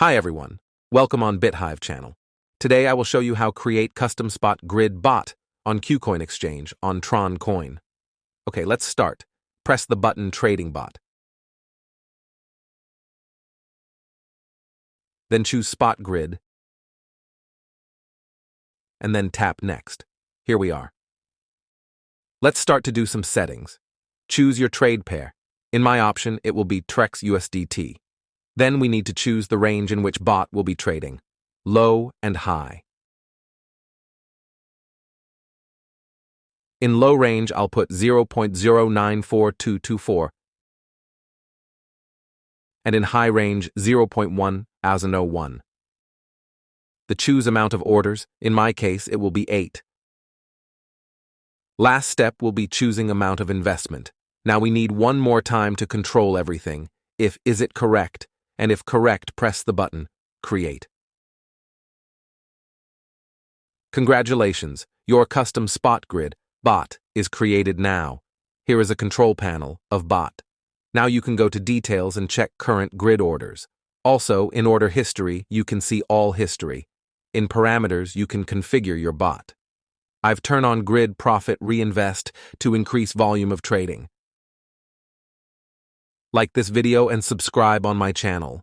Hi everyone, welcome on BitHive channel. Today I will show you how create custom spot grid bot on KuCoin exchange on Tron Coin. Okay, let's start. Press the button Trading Bot. Then choose Spot Grid, and then tap Next. Here we are. Let's start to do some settings. Choose your trade pair. In my option, it will be TRX USDT. Then we need to choose the range in which bot will be trading, low and high. In low range, I'll put 0.094224, and in high range, 0.1001. The choose amount of orders, in my case, it will be 8. Last step will be choosing amount of investment. Now we need one more time to control everything. Is it correct? And if correct, press the button, Create. Congratulations, your custom spot grid, bot, is created now. Here is a control panel of bot. Now you can go to details and check current grid orders. Also, in order history, you can see all history. In parameters, you can configure your bot. I've turned on grid profit reinvest to increase volume of trading. Like this video and subscribe on my channel.